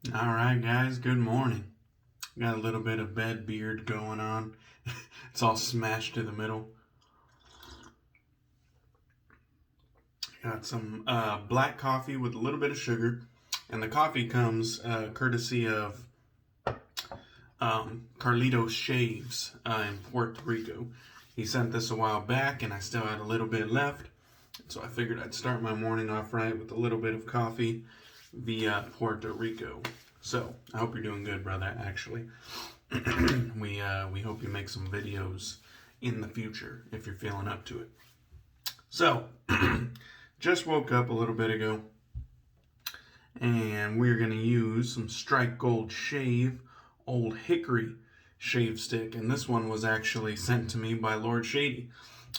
All right, guys, good morning. Got a little bit of bed beard going on. It's all smashed to the middle. Got some black coffee with a little bit of sugar. And the coffee comes courtesy of Carlitos Shaves in Puerto Rico. He sent this a while back, and I still had a little bit left. So I figured I'd start my morning off right with a little bit of coffee via Puerto Rico. So I hope you're doing good, brother. Actually, we hope you make some videos in the future if you're feeling up to it. So just woke up a little bit ago, and we're gonna use some Strike Gold Shave Old Hickory shave stick, and this one was actually sent to me by Lord Shady.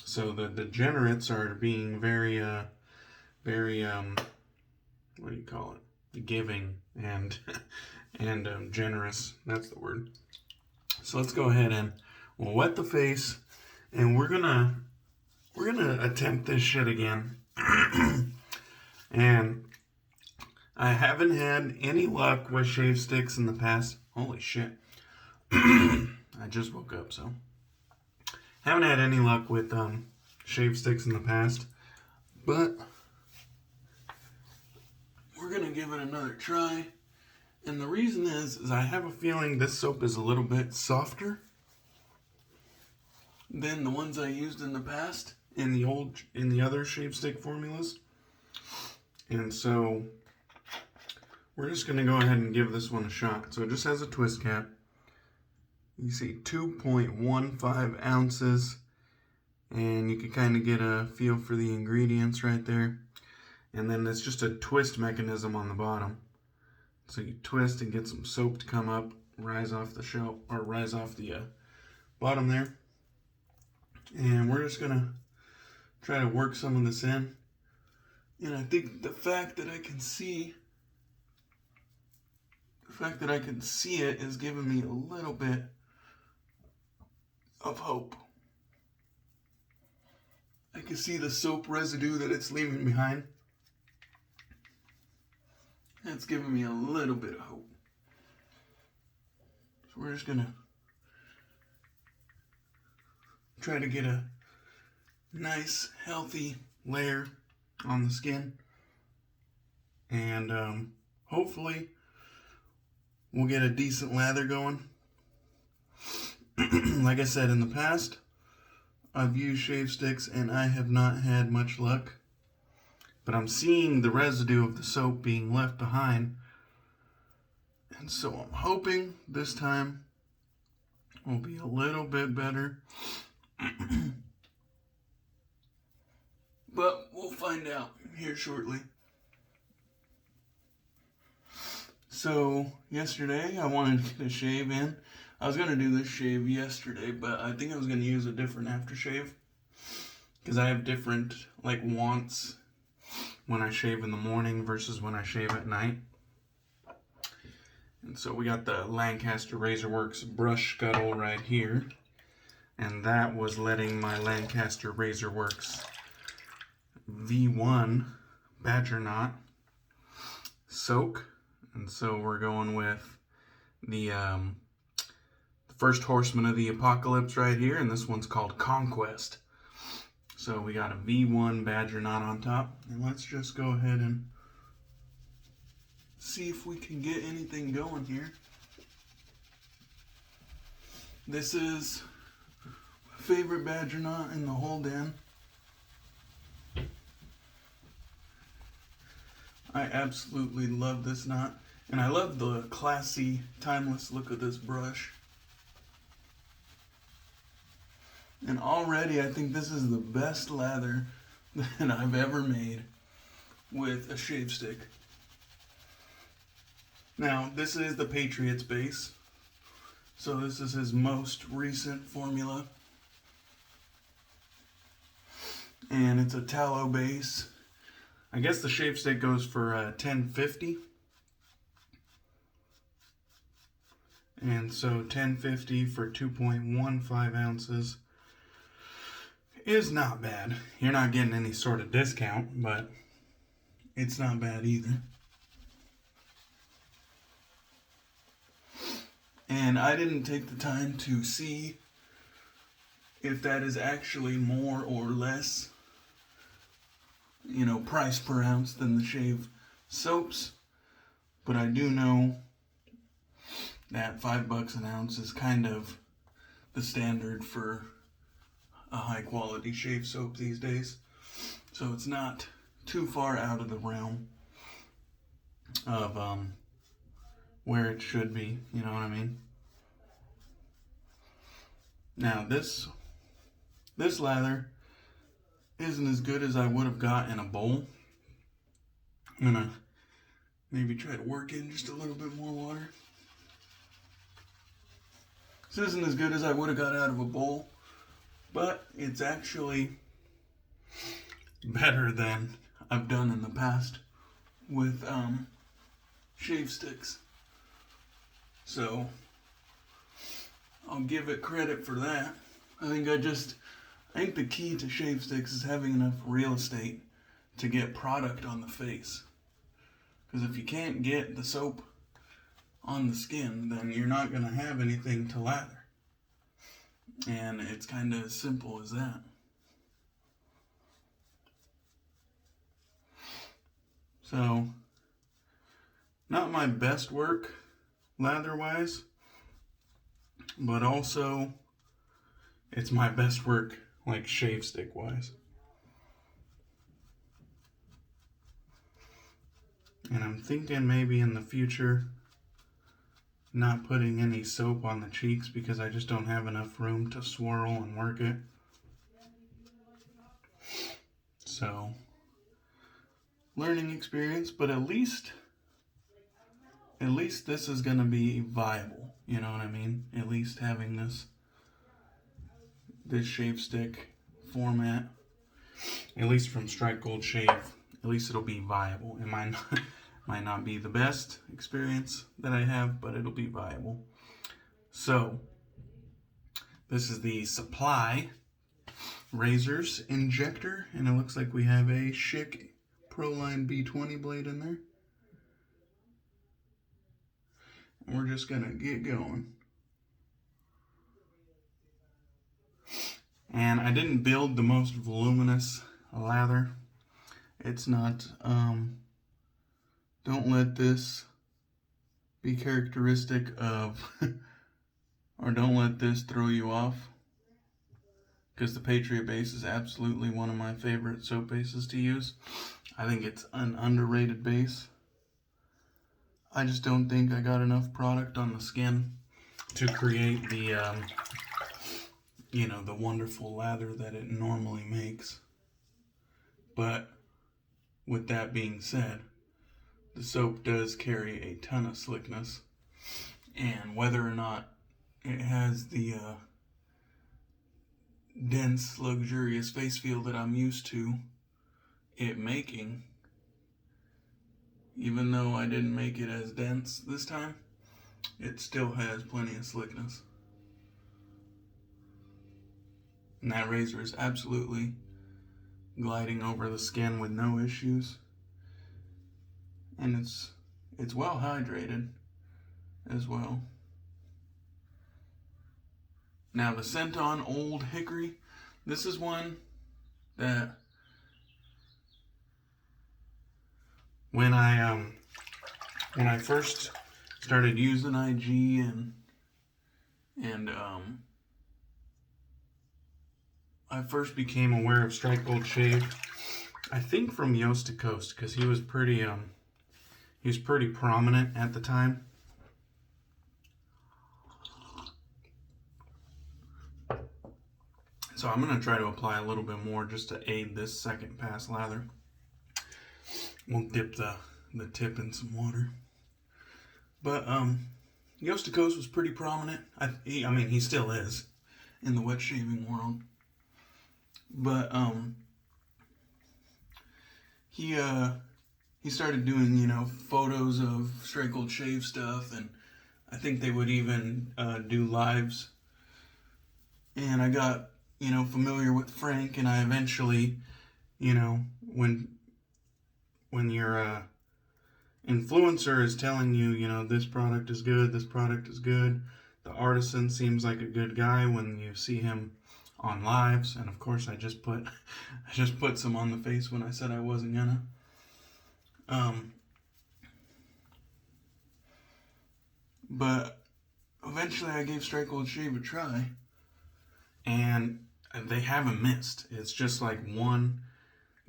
So the degenerates are being very what do you call it? Giving and generous. That's the word. So let's go ahead and we'll wet the face, and we're gonna attempt this shit again. And I haven't had any luck with shave sticks in the past. Holy shit. I just woke up, so haven't had any luck with shave sticks in the past, but we're gonna give it another try. And the reason is I have a feeling this soap is a little bit softer than the ones I used in the past in the other shave stick formulas. And so we're just gonna go ahead and give this one a shot. So it just has a twist cap. You see 2.15 ounces, and you can kind of get a feel for the ingredients right there. And then there's just a twist mechanism on the bottom. So you twist and get some soap to come up, rise off the shelf, or rise off the bottom there. And we're just gonna try to work some of this in. And I think the fact that I can see it is giving me a little bit of hope. I can see the soap residue that it's leaving behind. That's giving me a little bit of hope. So we're just gonna try to get a nice, healthy layer on the skin. And hopefully we'll get a decent lather going. Like I said, in the past, I've used shave sticks and I have not had much luck. But I'm seeing the residue of the soap being left behind. And so I'm hoping this time will be a little bit better. But we'll find out here shortly. So yesterday I wanted to get a shave in. I was going to do this shave yesterday, but I think I was going to use a different aftershave. Because I have different wants when I shave in the morning versus when I shave at night. And so we got the Lancaster Razorworks brush scuttle right here. And that was letting my Lancaster Razorworks V1 Badger Knot soak. And so we're going with the first horseman of the apocalypse right here. And this one's called Conquest. So we got a V1 Badger Knot on top. And let's just go ahead and see if we can get anything going here. This is my favorite Badger Knot in the whole den. I absolutely love this knot. And I love the classy, timeless look of this brush. And already I think this is the best lather that I've ever made with a shave stick. Now, this is the Patriot's base. So this is his most recent formula. And it's a tallow base. I guess the shave stick goes for $10.50. And so $10.50 for 2.15 ounces is not bad. You're not getting any sort of discount, but it's not bad either. And I didn't take the time to see if that is actually more or less, price per ounce than the shave soaps. But I do know that $5 an ounce is kind of the standard for a high quality shave soap these days. So it's not too far out of the realm of where it should be, you know what I mean? Now this lather isn't as good as I would have got in a bowl. I'm gonna maybe try to work in just a little bit more water. This isn't as good as I would have got out of a bowl, but it's actually better than I've done in the past with shave sticks. So I'll give it credit for that. I think the key to shave sticks is having enough real estate to get product on the face. Because if you can't get the soap on the skin, then you're not going to have anything to lather. And it's kind of as simple as that. So, not my best work lather-wise, but also it's my best work like shave stick-wise. And I'm thinking maybe in the future not putting any soap on the cheeks because I just don't have enough room to swirl and work it. So, learning experience, but at least this is going to be viable, you know what I mean? At least having this shave stick format, at least from Strike Gold Shave, at least it'll be viable. It might not be the best experience that I have, but it'll be viable. So, this is the Supply Razors Injector, and it looks like we have a Schick Proline B20 blade in there. And we're just gonna get going. And I didn't build the most voluminous lather. It's not, don't let this be characteristic of, or don't let this throw you off. Because the Patriot base is absolutely one of my favorite soap bases to use. I think it's an underrated base. I just don't think I got enough product on the skin to create the, the wonderful lather that it normally makes. But with that being said, the soap does carry a ton of slickness. And whether or not it has the dense, luxurious face feel that I'm used to it making, even though I didn't make it as dense this time, it still has plenty of slickness. And that razor is absolutely gliding over the skin with no issues. And it's well hydrated as well. Now the scent on Old Hickory, this is one that when I first started using IG and I first became aware of Strike Gold Shave, I think from Yoast to Coast, because he was pretty prominent at the time. So I'm going to try to apply a little bit more just to aid this second pass lather. We'll dip the tip in some water. But Yoast to Coast was pretty prominent. I mean, he still is in the wet shaving world. But he started doing, photos of Strike Gold Shave stuff, and I think they would even do lives. And I got familiar with Frank, and I eventually, when your influencer is telling you, this product is good, The artisan seems like a good guy when you see him on lives, and of course I just put some on the face when I said I wasn't gonna. But eventually I gave Strike Gold Shave a try, and they haven't missed. It's just like one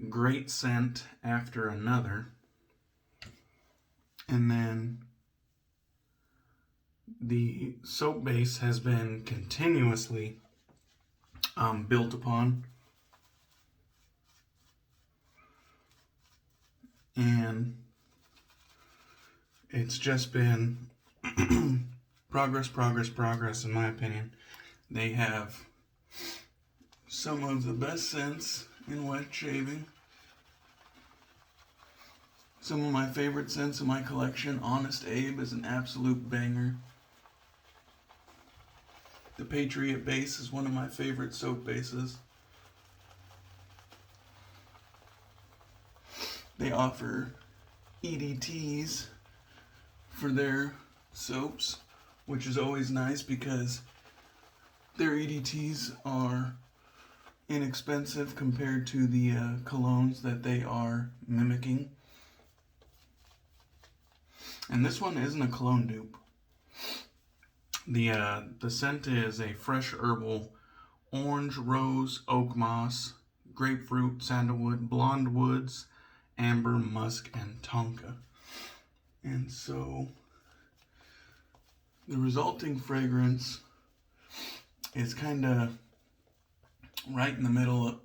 great scent after another, and then the soap base has been continuously built upon, and it's just been progress in my opinion. They have some of the best scents in wet shaving. Some of my favorite scents in my collection. Honest Abe is an absolute banger. The Patriot base is one of my favorite soap bases. They offer EDTs for their soaps, which is always nice because their EDTs are inexpensive compared to the colognes that they are mimicking. And this one isn't a cologne dupe. The scent is a fresh herbal orange, rose, oak moss, grapefruit, sandalwood, blonde woods, amber, musk, and tonka. And so the resulting fragrance is kind of right in the middle,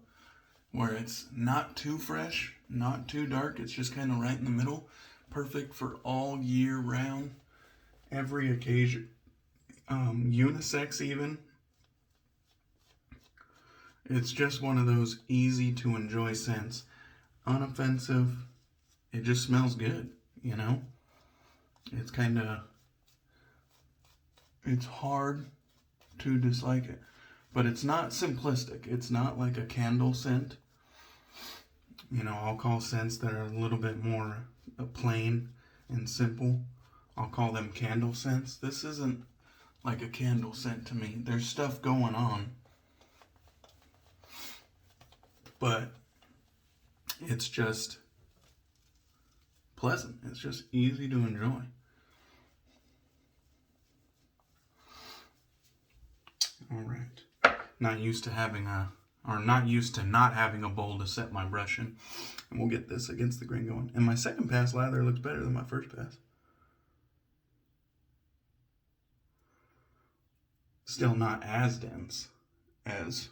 where it's not too fresh, not too dark. It's just kind of right in the middle. Perfect for all year round, every occasion. Unisex even. It's just one of those easy to enjoy scents. Unoffensive. It just smells good, you know? It's it's hard to dislike it. But it's not simplistic. It's not like a candle scent. You know, I'll call scents that are a little bit more plain and simple. I'll call them candle scents. This isn't like a candle scent to me. There's stuff going on, but it's just pleasant. It's just easy to enjoy. All right. Not used to not having a bowl to set my brush in. And we'll get this against the grain going. And my second pass lather looks better than my first pass. Still not as dense as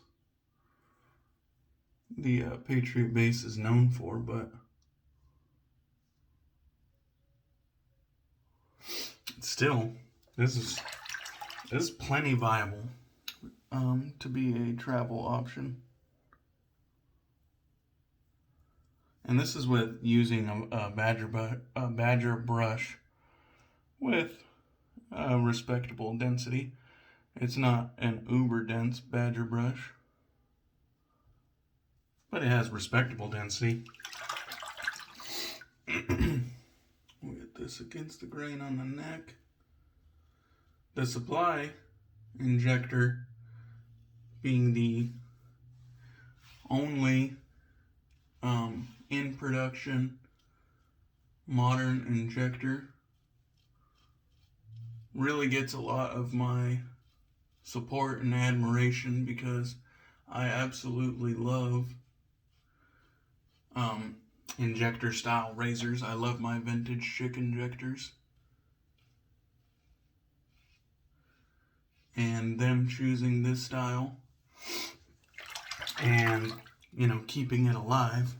the Patriot base is known for, but still, this is plenty viable to be a travel option. And this is with using a badger brush with a respectable density. It's not an uber dense badger brush, but it has respectable density. We'll get this against the grain on the neck. The supply injector being the only in production modern injector really gets a lot of my support and admiration, because I absolutely love injector style razors. I love my vintage Schick injectors, and them choosing this style and, you know, keeping it alive,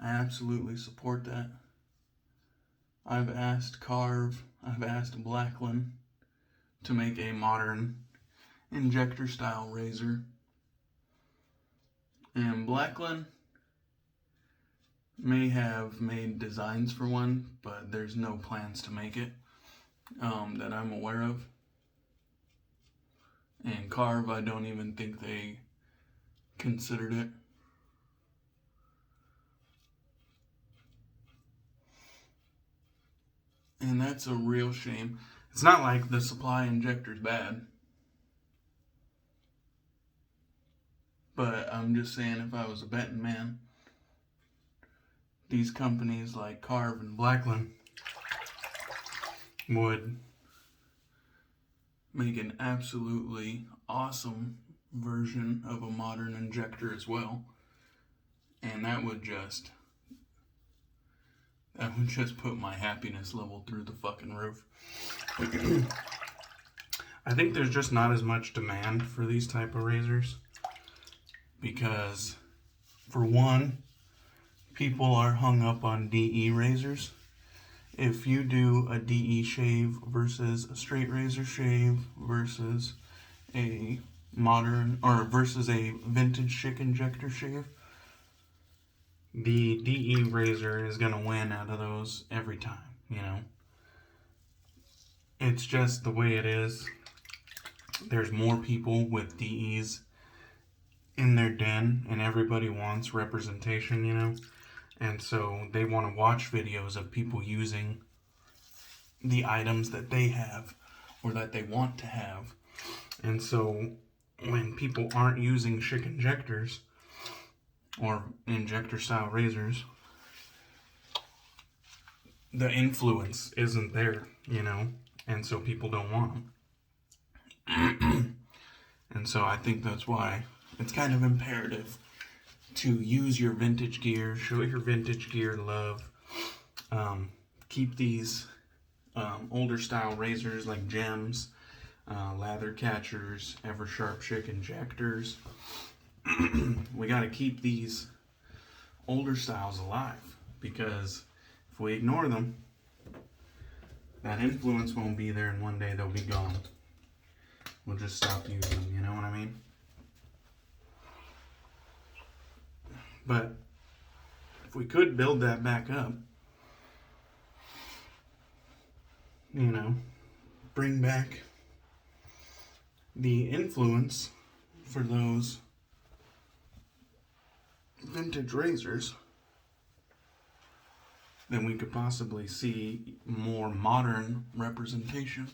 I absolutely support that. I've asked Blackland to make a modern injector style razor, and Blackland may have made designs for one, but there's no plans to make it that I'm aware of. And Carve, I don't even think they considered it. And that's a real shame. It's not like the supply injector's bad. But I'm just saying, if I was a betting man, these companies like Carve and Blackland would make an absolutely awesome version of a modern injector as well. And that would just put my happiness level through the fucking roof. I think there's just not as much demand for these type of razors because, for one, people are hung up on DE razors. If you do a DE shave versus a straight razor shave versus a modern or versus a vintage Schick injector shave, the DE razor is going to win out of those every time, you know. It's just the way it is. There's more people with DEs in their den, and everybody wants representation, you know. And so they want to watch videos of people using the items that they have or that they want to have. And so when people aren't using Schick injectors or injector style razors, the influence isn't there, you know. And so people don't want them. And so I think that's why it's kind of imperative to use your vintage gear, show your vintage gear love, keep these older style razors like gems, lather catchers, ever sharp Schick injectors. We got to keep these older styles alive, because if we ignore them, that influence won't be there, and one day they'll be gone. We'll just stop using them, you know what I mean? But if we could build that back up, you know, bring back the influence for those vintage razors, then we could possibly see more modern representation.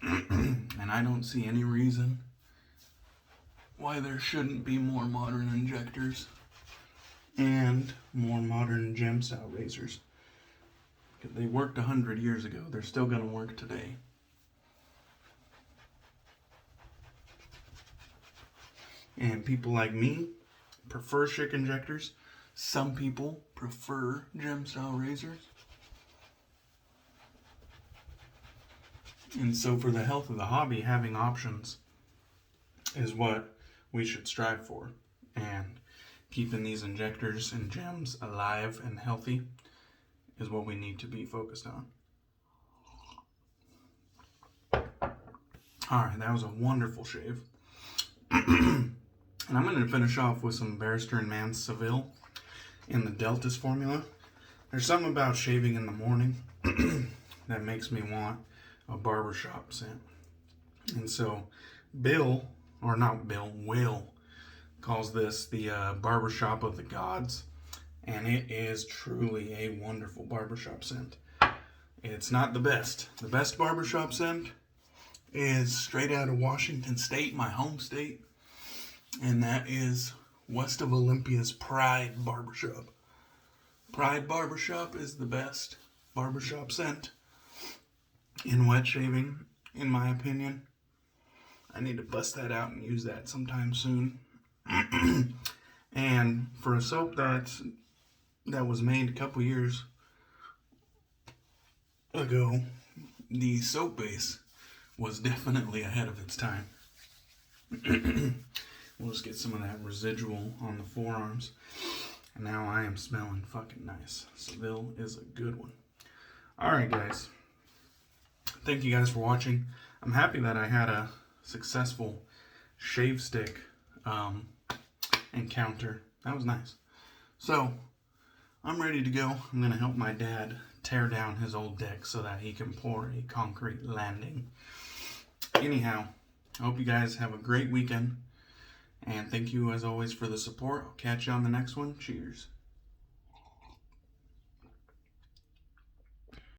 And I don't see any reason why there shouldn't be more modern injectors and more modern gem style razors. Because they worked 100 years ago, they're still going to work today. And people like me prefer Schick injectors. Some people prefer gem style razors. And so for the health of the hobby, having options is what we should strive for. And keeping these injectors and gems alive and healthy is what we need to be focused on. Alright, that was a wonderful shave. And I'm going to finish off with some Barrister and Mann Seville in the Deltas formula. There's something about shaving in the morning that makes me want a barbershop scent. And so Will calls this the barbershop of the gods. And it is truly a wonderful barbershop scent. It's not the best. The best barbershop scent is straight out of Washington State, my home state. And that is west of Olympia's Pride Barbershop. Pride Barbershop is the best barbershop scent in wet shaving, in my opinion. I need to bust that out and use that sometime soon. And for a soap that was made a couple years ago, the soap base was definitely ahead of its time. We'll just get some of that residual on the forearms. And now I am smelling fucking nice. Seville is a good one. Alright guys. Thank you guys for watching. I'm happy that I had a successful shave stick encounter. That was nice. So, I'm ready to go. I'm going to help my dad tear down his old deck so that he can pour a concrete landing. Anyhow, I hope you guys have a great weekend. And thank you as always for the support. I'll catch you on the next one. Cheers.